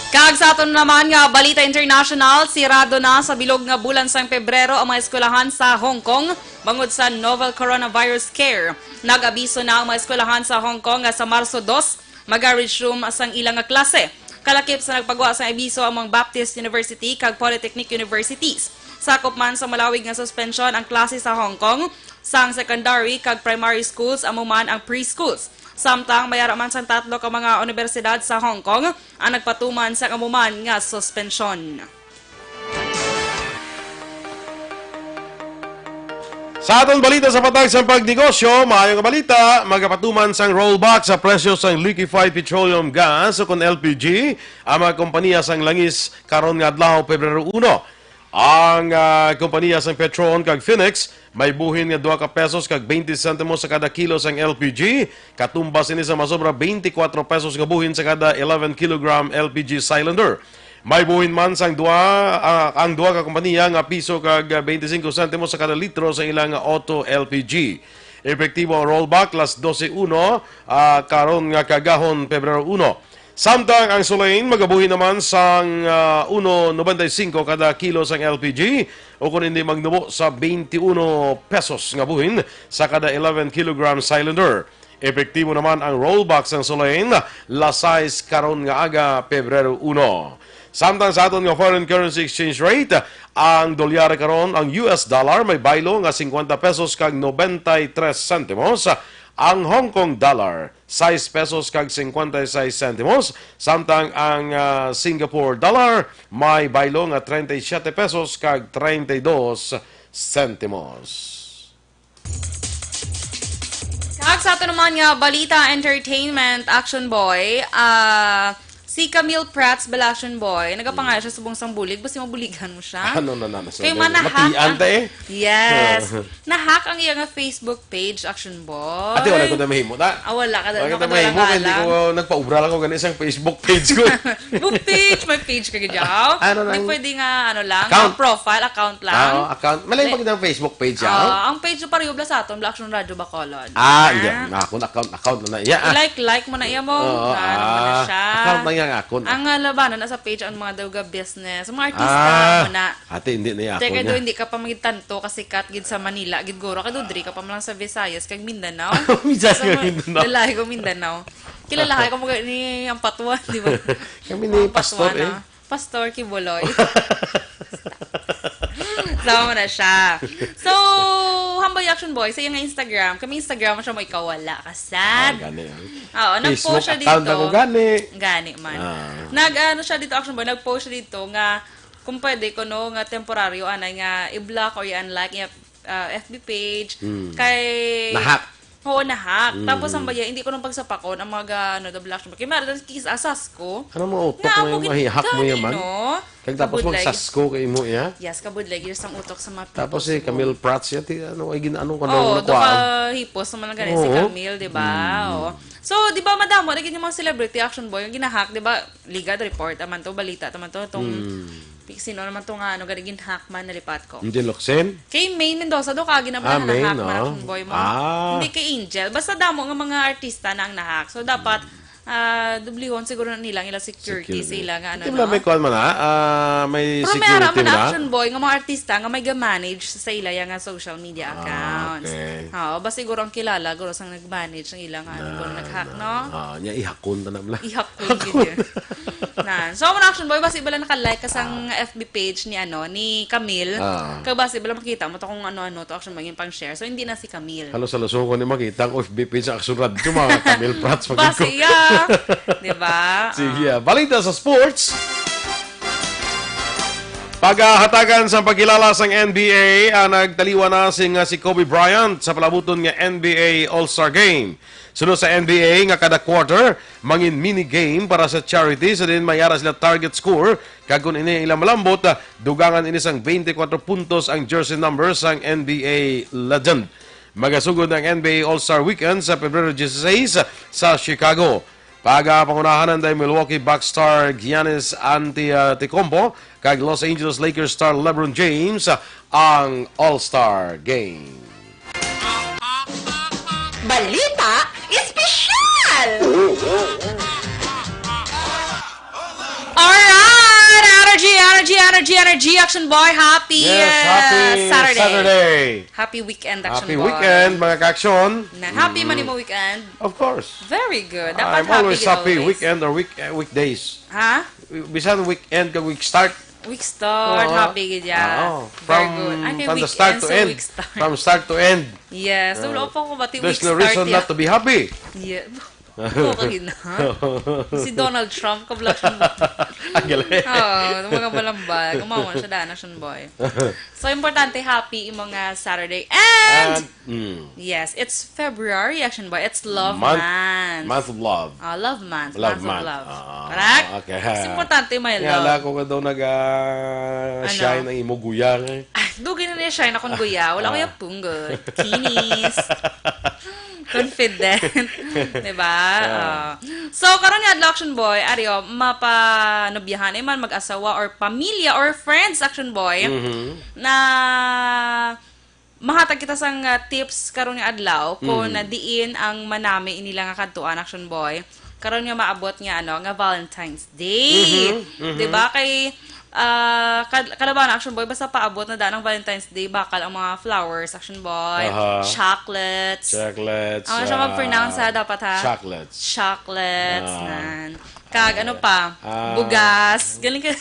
Kag sa aton naman nga Balita International, sirado na sa bilog nga bulan sang Pebrero ang mga eskwelahan sa Hong Kong bangod sa novel coronavirus scare. Nag-abiso na ang mga eskwelahan sa Hong Kong nga sa Marso 2 mag-resume sang ilang nga klase. Kalakip sa nagpagawa sa abiso ang mga Baptist University kag Polytechnic Universities. Sakop man sa malawig nga suspension ang klase sa Hong Kong, sang secondary kag primary schools amo man ang preschools. Samtang mayara man sa tatlo ka mga universidad sa Hong Kong ang nagpatuman sa amuman nga suspension. Sa aton balita sa patag sa pagnegosyo, maayong balita, magapatuman sang rollback sa presyo sang liquefied petroleum gas o kon LPG ang mga kompanya sang langis karon nga adlaw Pebrero 1. Ang kompanya sang Petron kag Phoenix may buhin nga 2 ka pesos kag 20 sentimos sa kada kilo sang LPG, katumbas ini sa masobra 24 pesos nga buhin sa kada 11 kilogram LPG cylinder. May buhin man sang ang duha ka kompanya nga piso kag 25 sentimos sa kada litro sa ilang auto LPG. Epektibo ang rollback las 12:01 karon nga kagahon Pebrero 1. Samtang ang sulain magabuhin naman sang 1.95 kada kilo sang LPG o kung hindi magnubo sa 21 pesos nga buhin sa kada 11 kilogram cylinder. Epektibo naman ang rollback sang sulain las 6 karon nga aga Pebrero 1. Samtang sa aton nga foreign currency exchange rate, ang dolyar karon, ang US dollar may baylo nga 50 pesos kag 93 sentimos. Ang Hong Kong dollar, 6 pesos kag 56 sentimos. Samtang ang Singapore dollar may baylo nga 37 pesos kag 32 sentimos. Kag sa ito naman nga balita entertainment action boy, si Camille Pratt's Balasyon Boy, nagapangaya siya sa buong bulig, basta mabuligan mo siya. Ano na so, kaya man-hack. Yes. Uh-huh. Na-hack ang iyang Facebook page, Action Boy. Ate, wala ko na mahimo ta. Wala ka na. Wala ko na mahimo, hindi ko nagpaubra lang ko ganun isang Facebook page ko. Book page, may page ka gadyaw. Ano lang? Hindi pwede nga, lang, account. profile, account lang. Account. Malay pag ng Facebook page yan. Ang page na pariyo bla sa aton, Action Radio Bacolod. Yan. Account na yan. Like mo na iya mo. Ano na siya. Account na yan akon. Ang labanan na sa page ang mga dawga business, mga artista mo na. Ate, hindi na ako Teka niya. hindi ka pa magitanto kasi kat gid sa Manila, gid goro ka dri ka pa man lang sa Visayas kag Mindanao. Visayas kag Mindanao. Lalaki ko Mindanao. Kilala ka mo ni ang patuan, di ba? Kami ni pastor Pastor Kibuloy. Sama na siya. So, Humble Action Boy, sa iyang Instagram, kami Instagram mo siya mo ikaw wala ka sad. Gani. Oo, nag-post siya dito. Facebook account ako gani. Gani man. Nag-ano siya dito, Action Boy, nag-post siya dito nga kung pwede ko no nga temporaryo anay nga i-block or i-unlike yung FB page kay Nahack. Oo, nahack. Tapos ang baya, hindi ko nung pagsapakon ang mga double action. Kaya meron kisasas ko. Ano mo utok mo yung mahihack mo yaman? Kag tapos magsasko kay mo ya? Yes, kabudlay. Years ang utok sa mga people. Tapos si Camille Pratt siya, ano ay ginano ko na nakuha. Oo, hipos naman lang ganun si Camille, di ba? So, di ba madamo, naging yung mga celebrity action boy, yung ginahack, di ba? Liga, report, aman to, balita, aman to, itong sino naman itong ganiging hackman na lipat ko. Hindi Luxen? Kay Maine Mendoza do kagi naman na hack man action boy mo. Hindi kay Angel. Basta damo nga mga artista na ang nahack. So dapat dublihon siguro na nilang ila security sila nga Hindi may call man may pero security man na. action boy nga mga artista nga may ga-manage sa ila nga social media accounts. Ba siguro ang kilala guro sang nag-manage ng ilang nag-hack no? Nya ihakon ta namla. Ihakon gid. So mga action boy basi bala naka-like ka sang FB page ni Camille. Kag basi bala makita mo to kung ano to action boy yung pang-share. So hindi na si Camille. Halo sa luso ko ni makita ang FB page sa Aksyon Radio mga Camille Prats basi diba? Sige, balita sa sports. Paghahatagan sa pagkilala sang NBA, nagtaliwa na si Kobe Bryant sa palabuton nga NBA All-Star Game. Sunod sa NBA nga kada quarter, mangin mini game para sa charity sa din mayara sila target score. Kag kun ini ilang malambot, dugangan ini sang 24 puntos ang jersey number sang NBA legend. Magasugod ang NBA All-Star Weekend sa Pebrero 16 sa Chicago. Pangunahanan day Milwaukee Bucks star Giannis Antetokounmpo kag Los Angeles Lakers star LeBron James ang All-Star Game. Balita Espesyal! Alright! Energy, Action Boy. Happy Saturday. Happy weekend, Action Happy Boy. weekend, mga ka-aksyon. Happy man mo weekend. Of course. Very good. Dapat I'm always happy always. weekend or weekdays. Ha? Bisan weekend kag week start. Week start, happy gid ya. Very good. From the start to end. From start to end. Yes. So, wala pa ko bati week There's no start. reason not to be happy. Yeah. Oo, kagina. Si Donald Trump, kabla action boy. Ang galing. Oo, mga balambag. Umawan siya daan, action boy. So, importante, happy yung mga Saturday. And, yes, it's February, action boy. It's Love Month. Month of love. Love Month. Love Month of month. love. Ah, Correct? okay. It's importante, may Yala love. ko ka daw nag-shine ng imo guyang eh. Ay, dugay na niya shine akong guya. Wala ko yung punggol. Kinis. Confident. Diba? So, karon nga, action boy, Ario, mapanobyahan man mag-asawa or pamilya or friends, action boy, na mahatag kita sang tips karon nga adlaw kung diin ang manami inila nga kadtuan, action boy. Karon nga maabot nga nga Valentine's Day. Diba? Kay kalaban, action boy, basta paabot na daan ng Valentine's Day, bakal ang mga flowers, action boy, chocolates. Ano siya mag-pronounce dapat ha? Chocolates. Kag ano pa? Bugas. Galing ka.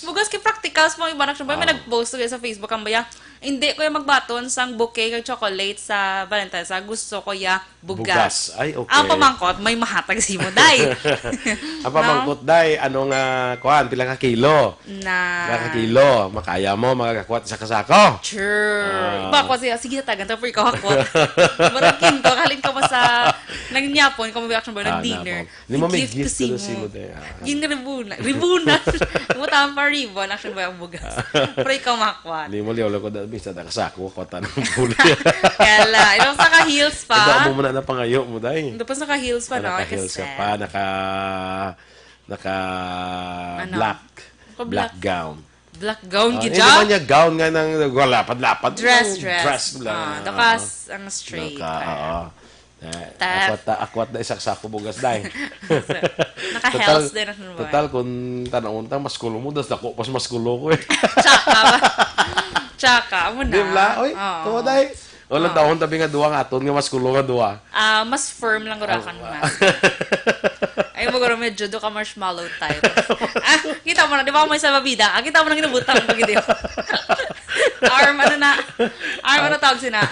Bugas kay practicals mo iba, action boy. May nag-post sa Facebook ang baya. Hindi ko yung magbaton sang bouquet kag chocolate sa Valentine's. Gusto ko ya bugas. Ay, okay. Ang pamangkot, may mahatag si mo, day. Ang pamangkot, day, anong kuhan, pila ka kilo? Pila ka kilo. Makaya mo, magakakwat sa kasako. Sure. Iba ko siya, sige tagan, tapos ikaw hakwat. Maragin ko, kaling ka pa sa nangyapon, kung may action ba, nag-dinner. Hindi mo may gift ko si mo, day. Gin ribunan. Mutang pa ribbon, action ba yung bugas. Pero ikaw makwat. Hindi mo liyaw ko dahil bisa na kasako, kota ng puli. Kala, ito sa ka-heels pa. Ito mo muna na pangayo mo, day. Ito pa sa ka-heels pa, no? Naka-heels ka pa, black gown. Black gown, Hindi gidya? man niya gown nga ng lapad-lapad. Dress. lang. Dakas, ang straight. Akwat na isaksak ko bugas dahil. Naka-heels din. Total, kung tanong ta maskulo mo, das dako pas maskulo ko eh. Tsaka ba? Tsaka, mo na. Di ba? Oy, tuwa dahil. Walang taon tabi nga duwa nga aton nga maskulo nga duwa. Mas firm lang gurakan mo na. Ay mo guro medyo do ka marshmallow type. Kita mo na, di ba mo sa babida? Kita mo na ginabutang pag hindi. Arm tawag sina?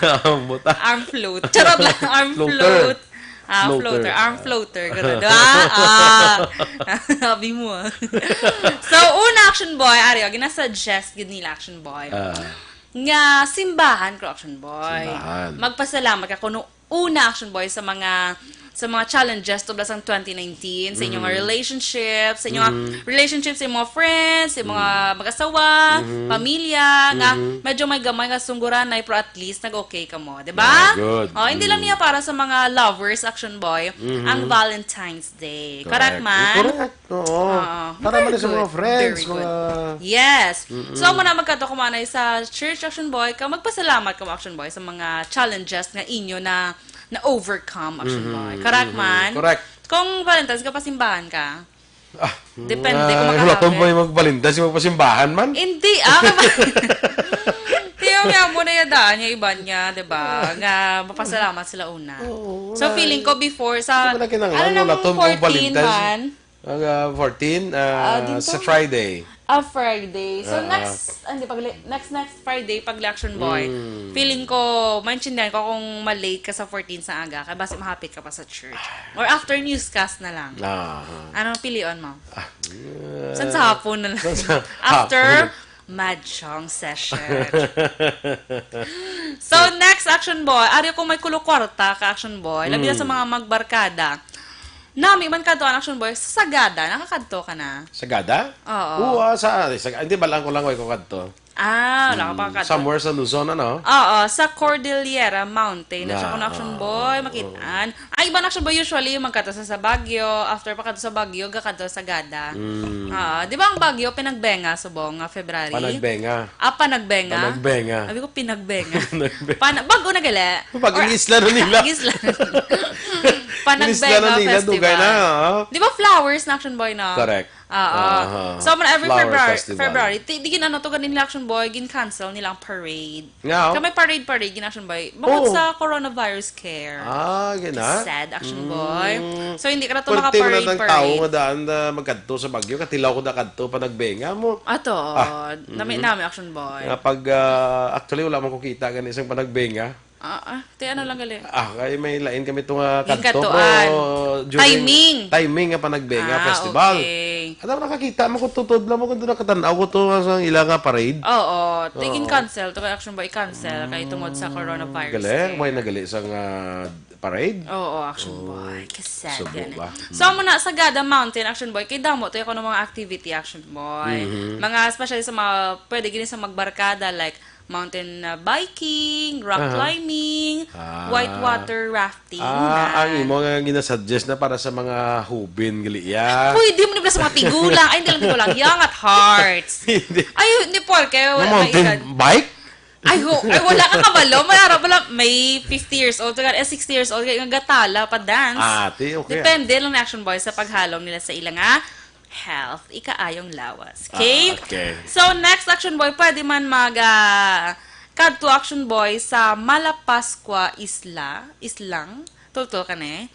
Arm float. Charot lang, arm float. Floater. Arm floater. Gano'n. Sabi mo So, una, action boy, Ario, ginasuggest gid nila, action boy. Nga simbahan ko, action boy. Magpasalamat ka kuno una, action boy, sa mga challenges tubla sang 2019 sa inyong relationships, sa inyong relationships sa mga friends, sa mga mag-asawa, pamilya, nga medyo may gamay nga sungguran na pero at least nag-okay ka mo, di ba? Good. Hindi lang niya para sa mga lovers, action boy, ang Valentine's Day. Correct man? Correct. Oo. Para man sa mga friends, mga... Yes. So, mo na magkato kumanay sa church, action boy, magpasalamat ka, action boy, sa mga challenges nga inyo na overcome, action boy. Correct man? Correct. Kung Valentine's ka, pasimbahan ka? Depende kung Wala makakapit. kang may magbalintas, yung magpasimbahan man. Hindi, Tiyo nga mo na yadaan yung iba niya, diba? Nga, mapasalamat sila una. So, feeling ko before, sa, Wala kinang ano namang 14 man? 14, sa Friday. Friday. So, next Friday, pag action boy, feeling ko, maintindihan ko kung malate ka sa 14 sa aga, kaya basta mahapit ka pa sa church. Or after newscast na lang. Anong pilion mo? Saan sa hapon na lang? After mahjong session. So, next action boy, ari kung may kulukwarta ka action boy, labi na sa mga magbarkada, nami man kadto ang action boy sa Sagada, nakakadto ka na? Sagada? Oo. Hindi ba lang ko kadto? Wala ka pa kadto. Somewhere sa Luzon, ano? Oo, sa Cordillera Mountain. Na siya kung action boy, makitaan. Ay, iba na action boy usually, magkadto sa Baguio. After pa kadto sa Baguio, gakadto sa Sagada. Di ba ang Baguio, pinagbenga subong February? Panagbenga. Panagbenga? Panagbenga. Sabi ko, pinagbenga. Bago na gali. Bagong isla na nila. Panagbenga Festival. Di ba flowers na action boy na? Correct. So, every Flower February, digin to ganin nila action boy, gin-cancel nila ang parade. Nga, May parade, gin action boy. Bukod sa coronavirus care. gina. Sad action boy. So, hindi ka na ito Pwerte mo na ng tao maka-parade. nga daan na magkadto sa Bagyo. Katilaw ko na kadto panagbenga mo. Ato, namin action boy. Pag actually wala man ko kita ganun isang panagbenga. Ano lang gali. Kaya may lain kami itong kanto. Katuan. Timing nga pa nagbenga festival. Okay. Ano nakakita mo kung tutod lang mo kung nakatanaw ko ito sa ilang parade. Oo. Tingin cancel. Ito kay Aksyon Boy cancel. Kaya tungod sa coronavirus. Gali? May nagali sa parade? Oo, Aksyon Boy. Kasad subo yan. ba? So, muna sa Gada Mountain, Aksyon Boy, kay damo to yung mga activity, Aksyon Boy. Mga, especially sa mga, pwede gini sa magbarkada, like, mountain biking, rock climbing, whitewater rafting. Ang imo nga ginasuggest na para sa mga hubin, gali. Pwede mo nila sa mga tigulang. Ay, hindi lang tigulang. Young at hearts. Ay, hindi po. Kaya mountain bike? Ay, wala ka kabalo. May 50 years old. 60 years old. Kaya gatala pa dance. Okay. Depende lang na Action Boys sa paghalong nila sa ilang health, ikaayong lawas. Okay? Okay. So, next Action Boy, pwede man kadto Action Boy sa Malapascua Islang. Tulto ka na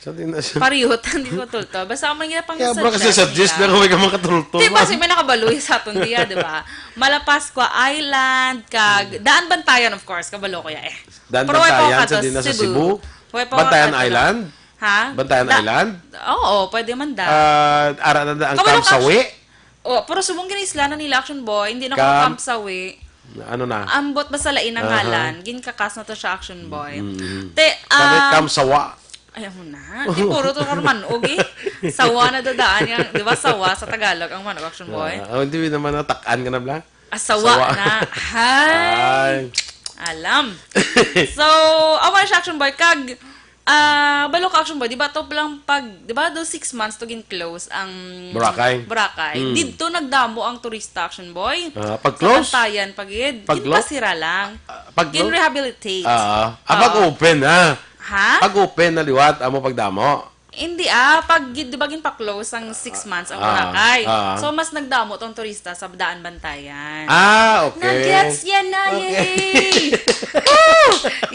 Pariyutan, di ko tulto. Basta ako mga pang bro, kasi suggest na kung may ka makatulto. Diba, kasi may nakabaloy sa atong diya, diba? Malapascua Island, Daan Bantayan, of course, kabalo ko ya Daan Bantayan, sa din na sa Cebu. Bantayan Island? Ha? Bantayan Island? Oo, pwede man Ara na ang Camp Sawi? Pero subong ginisla na nila Action Boy, hindi na ko Camp Sawi. Ano na? Ambot ba sa lain ang ngalan? Ginkakas na to siya Action Boy. Camp Sawa? Ayaw mo na. Di puro to manog Sawa na dadaan yan. Di ba sawa sa Tagalog ang manog Action Boy? Hindi naman natakaan ka na bla? Sawa na. Hay! Alam. So, awan siya Action Boy. Balo ka Action Boy, di ba to lang di ba do 6 months to gin close ang Boracay. Dito nagdamo ang turista Action Boy. Pag-close? Sa Bantayan, ginpasira lang. Gin-rehabilitate. Pag-open Ha? Pag-open na liwat, amo pagdamo. Hindi di ba gin-pa-close ang 6 months ang Boracay. So, mas nagdamo tong turista sa Daan Bantayan. Okay. Nag-gets yan na, yay!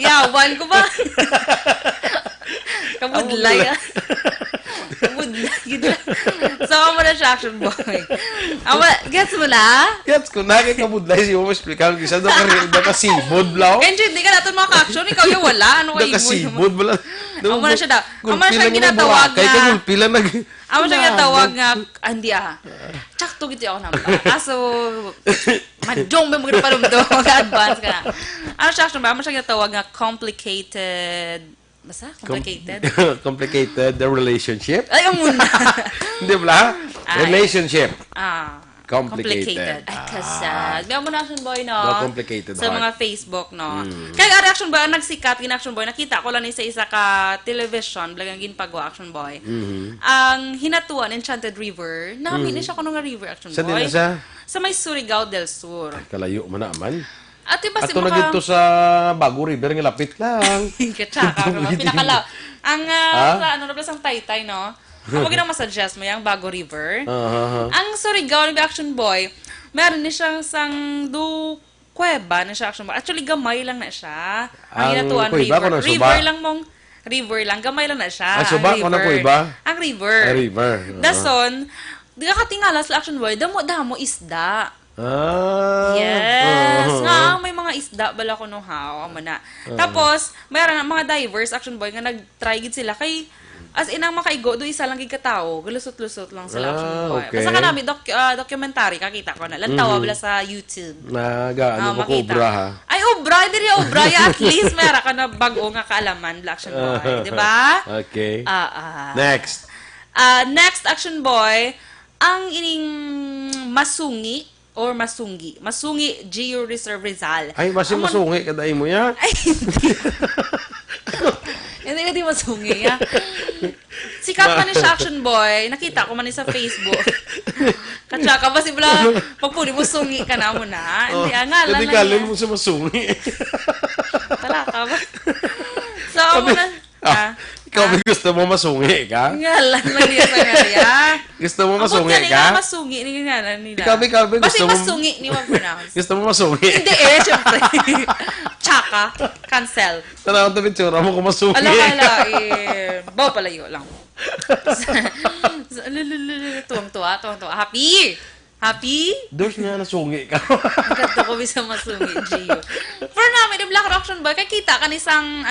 Yawan ko ba? Kabudlay Kabudlay. So, ako na siya Action Boy. Gets mo na? Gets ko na. Kaya kabudlay siya mo explicar. Kisa doon ka sibod blau. Kenji, hindi ka natin mga ka-action. Ikaw yung wala. Ano kayo mo? Sibod bala. Ako na siya daw. Ako na siya ginatawag nga. Kaya gulpila nag... Ako siya ginatawag nga. Hindi Tsakto gito ako naman. Kaso, madjong ba mga palumdo. Mag-advance ka na. Ano siya Action Boy? Ako siya ginatawag nga complicated... Basta? Complicated? Complicated the relationship? Ay, muna. Hindi ba? Relationship. Complicated. Ay, kasad. May mga Action Boy, no? Complicated sa mga Facebook, no? Kaya Action Boy, ang nagsikat, Action Boy, nakita ko lang sa isa ka television, blagang ginpagawa Action Boy. Ang Hinatuan, Enchanted River, namin siya ko nung river Action Boy. Saan din na siya? Sa may Surigao del Sur. Kalayo mo na, aman. At diba si Ato na dito sa Bago River, nga lapit lang. Katsaka, pinakalaw. Ang, ano na ang Taytay, no? Ako ginamasuggest mo yung Bago River. Ang Surigao ni Action Boy, meron niya siyang kuweba na siya Action Boy. Actually, gamay lang na siya. Ang Hinatuan River. River lang. Gamay lang na siya. Ang suba ko na kuweba? Ang river. River. Dason, di ka katingala sa Action Boy, damo isda. Yes. Nga, may mga isda bala ko no how. Tapos, mayroon mga divers Action Boy nga nag-try gid sila kay as in ang makaigo do isa lang gid katao, galusot-lusot lang sila Action Boy. Okay. Basta kanami documentary kakita ko na. Lantawa bala sa YouTube. Ano mo ko obra ha? Ay, obra, diri obra ya at least mayroon ka na bago nga kaalaman Action Boy, di ba? Okay. Next. Next Action Boy, ang ining Masungi, Geo Reserve Rizal. Ay, masungi, kaday mo yan. Ay, hindi masungi. Sikat man ni siya Action Boy, nakita ko man ni sa Facebook. Katsaka ba si Bla, pagpuli mo sungi ka na mo na. Hindi, ngalan lang. Hindi kalin mo sa masungi. Talaka ba? So, ako na... Ikaw ba gusto mo masungi ka? Ngalan lang niya sa nga. Gusto mo masungi ka? Ako masungi ni ngalan nila. Ikaw ba gusto mo... Basta masungi ni mag-pronounce. Gusto mo masungi? Hindi syempre. Tsaka, cancel. Tanaw na bitsura mo kung masungi. Ala, baw palayo lang. Tuwang-tuwa. Happy? Dos nga nasungi ka. Magkanta ko bisa masungi, Gio. For namin, yung Black Rock Action Boy, kay kita ka nisang,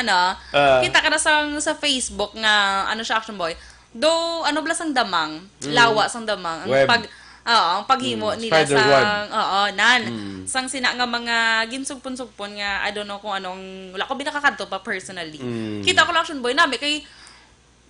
kita ka na sa Facebook nga, siya Action Boy. Do, bala sang damang, lawa sang damang. Ang Web. ang paghimo nila spider web. Sang sina nga mga ginsugpon-sugpon nga, I don't know kung anong, wala ko binakakanto pa personally. Kita ko lang Action Boy namin, kay,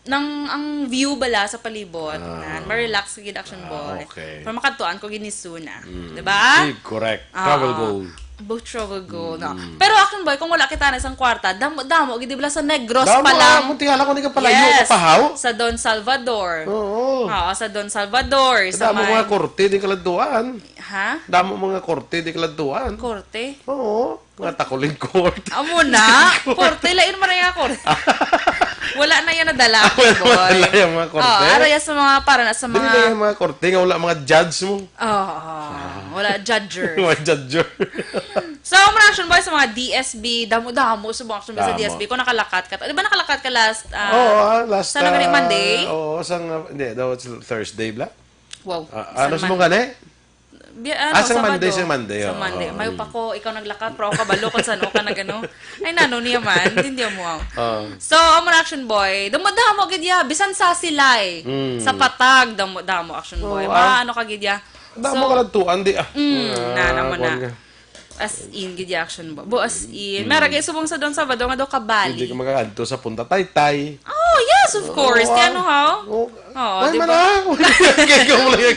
ang view bala sa palibot, ma-relax sa Action Boy. Okay. Para makatuan ko ginisuna. Diba? Correct. Travel goal. Both travel goal, no. Pero Action Boy, kung wala kita na isang kwarta, damo, gidi bala sa Negros pa lang. Damo, tingala ko, hindi ka palayo, kapahaw. Sa Don Salvador. Oo. Sa Don Salvador. Damo mga korte, di kaladuan. Ha? Damo mga korte, di kaladuan. Korte? Oo. Mga takuling korte. Amo na. Korte, lain mo na yung korte. Wala na yan nadala, Action Boy. Wala yung mga korte. Araya sa mga, para na sa Dili na mga... yung mga korte, nga wala mga judge mo. Wala judger. Mga judger. So, mga Action Boy sa mga DSB, damo sa mga Action Boy sa Damo. DSB, kung nakalakat ka. Di ba nakalakat ka last, Last sa Monday? Oo, hindi, daw Thursday, bla. Wow. Ano sa mong gani? Sa Monday, Sabado. sa Monday. Sa Monday. Mayo pa ko, ikaw naglakat, pero ako kabalo kung saan o ka na gano. Ay, nano niya man, hindi mo. So, mga Action Boy, damo gidya, bisan sa silay. Sa patag, damo Action Boy. Ano ka gidya? Damo ka lang tuan, di naman na. As in, gidya Action Boy. As in. Meron kayo subong sa Don Sabado nga daw kabali. Hindi ka makakanto sa Punta Taytay. Oh, yes, of course. Kaya ano, how? Ay, di ba?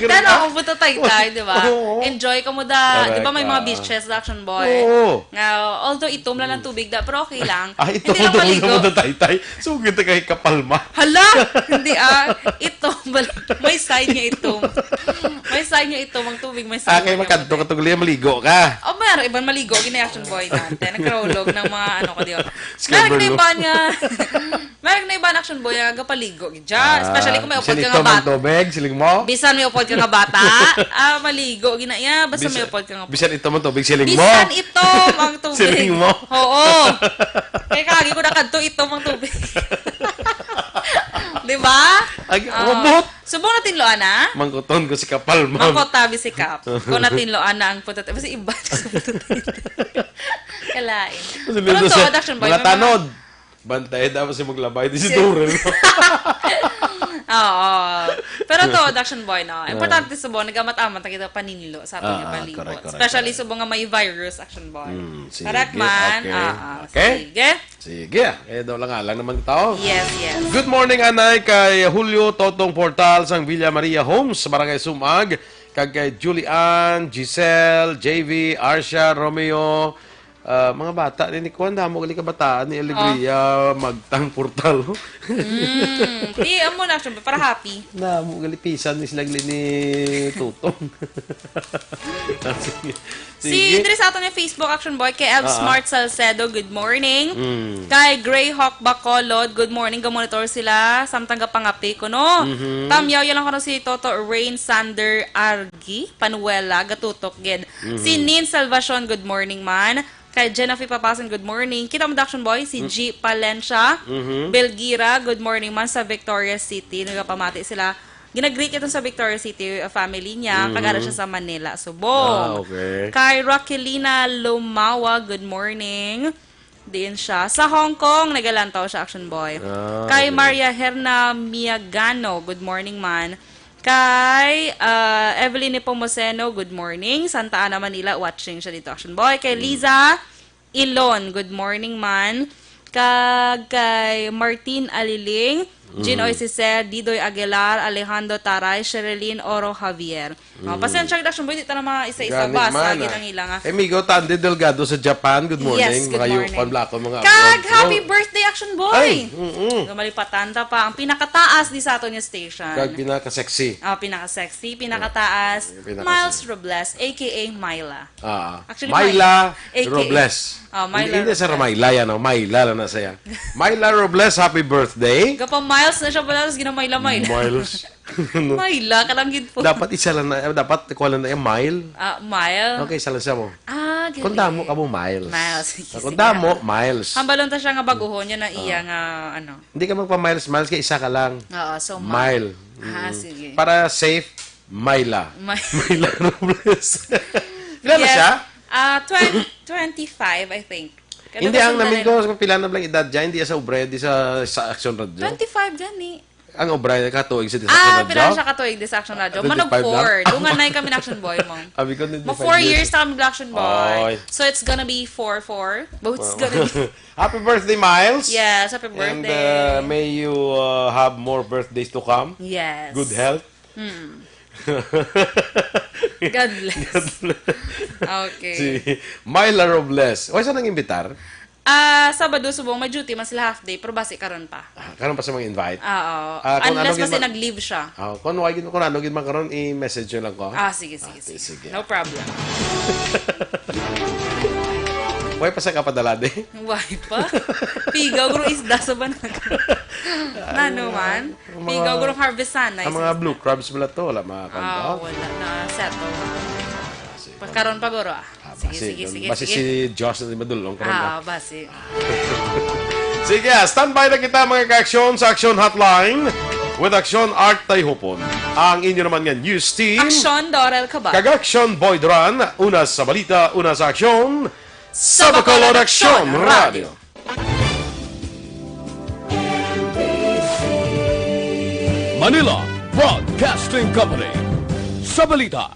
Tano, kung punta Taytay, di ba? Enjoy ka mo da. Di ba may mga beaches sa Action Boy? Oo. Although itom lang ng tubig da, pero okay lang. Ito Hindi lang maligo. mo na Taytay. So, kita kay Kapalma. Hala! Hindi itom. May side niya itom. May side niya itom ang tubig. May side Kaya niya makanto ka tuloy, maligo ka. Meron ibang maligo. Gina-Action Boy natin. Nagkarulog ng mga ko diyo. Scarborough. Meron na iba niya. Meron na iba na Action Boy nga paligo. Especially kung may upod ka nga bata. Tubig, siling mo. Bisan may upod ka nga bata. Maligo. Ginaya. Basta may upod ka nga. Bisan ito mo tubig, siling mo. Bisan itom ang tubig. Siling mo. Oo. Kaya kagi ko na kanto itom ang tubig. Di ba? Mabot. Subong natin loan na. Mangkuton ko si Kapalma. Mangkotabi si Kap. Kung natin loan na ang putot. Basta iba sa putot. Kalain. Pero to, Action Boy. Mga tanod. Bantay dapat si maglabay. Di si Dorel. Oo. Pero to, Action Boy, no? Importante subong, nagamat-amat na kita paninilo sa ating palibot. Correct. Especially subong nga may virus, Action Boy. Sige, Correct man. Okay. Sige. Sige. Daw lang alang naman tao. Yes. Good morning, anay, kay Julio Totong Portal sang Villa Maria Homes, Barangay Sumag, kag kay Julian, Giselle, JV, Arsha, Romeo, mga bata ni Kwan, damo gali kabataan ni Alegria, Magtang Portal. Di, amo na, Action Boy, para happy. Damo gali pisan ni sila gali ni Tutong. Sige. Si Idris ato ni Facebook Action Boy, kay Ev Smart Salcedo, good morning. Kay Greyhawk Bacolod, good morning, gamonitor sila, samtang gapangapi ko, no? Tamyaw, yan lang ko si Toto Rain Sander Argi, Panuela, gatutok, gid. Si Nin Salvacion, good morning man. Kay Jennifer Papasan, good morning. Kita mo Action Boy, si G. Palencia, Belgira, good morning man sa Victoria City, nagapamati sila. Ginag-greet ito sa Victoria City family niya. Kagara siya sa Manila, Subong. Okay. Kay Raquelina Lumawa, good morning. Diin siya. Sa Hong Kong, nagalantaw siya, Action Boy. Kay Maria Herna Miagano, good morning man. Kay Evelyn Pomoseno, good morning. Santa Ana, Manila, watching siya dito, Action Boy. Kay Liza Ilon, good morning man. Kay Martin Aliling, Ginoy Cicer, Didoy Aguilar, Alejandro Taray, Sherilyn Oro Javier. Pasensya kita, Action Boy, dito na mga isa-isa ba? Sagit ang ilang. Amigo Tandy Delgado sa Japan, good morning. Yes, good morning. Mga Blako, mga Kag, abroad. happy birthday, Action Boy! Ay, Malipatanda pa. Ang pinakataas di sa ato niya station. Kag pinaka-sexy. Pinaka-sexy, pinakataas. Miles Robles, a.k.a. Myla. Actually, Myla AKA. Robles. Myla Hindi sa Myla yan, Myla lang na saya. Myla Robles, happy birthday. Gapa Miles na siya pala, tapos ginamayla. Miles. Myla, kalanggid po. Dapat isa lang na, dapat kuha lang na yung mile. Mile? Okay, isa lang siya mo. Galing. Kung damo ka mo, miles. Miles. Kung damo, miles. Hambalon ta siya nga baguhon niya na iya nga, ano. Hindi ka magpa-miles, kaya isa ka lang. So mile. Sige. Para safe, Myla. Myla Robles. Ilan na siya? 25, I think. Hindi ang namin ko, pila na lang edad dyan, hindi sa Ubre, hindi sa Aksyon Radio. 25 dyan eh. Ang Ubre, katuig sa Aksyon Radio. Pila siya katuig sa Action Radio. Manog 4. Dungan na kami na Action Boy mo. Abi ko, 25 Ma 4 years na kami Action Oy. Boy. So it's gonna be 4-4. But it's gonna be... Happy birthday, Miles. Yes, happy birthday. And may you have more birthdays to come. Yes. Good health. God bless. Okay. Si Myla Robles. O, saan ang imbitar? Sabado subong may duty man sila half day pero basi karon pa. Karon pa sa mga invite? Oo. Kung Unless ano kasi nag-leave siya. Kung ano gid man karon i-message nyo lang ko. Sige. Sige. No problem. Why pa sa kapadala de? Why pa? Pigaw guro isda sa banag. Nano man? Pigaw guro harvestan na. Ang mga blue crabs wala to, wala makakanta. Wala na settle. Karon pa guro Sige. Basi si Josh na madulong karon ba? Basi. Sige, standby na kita mga ka-aksyon sa Aksyon Hotline with Aksyon Art Tayhopon. Ang inyo naman nga news team. Aksyon Dorel Cabatu. Kag-Aksyon Boy Duran, una sa balita, una sa aksyon, sa Bacolod Aksyon Radio. Manila Broadcasting Company. Sa balita.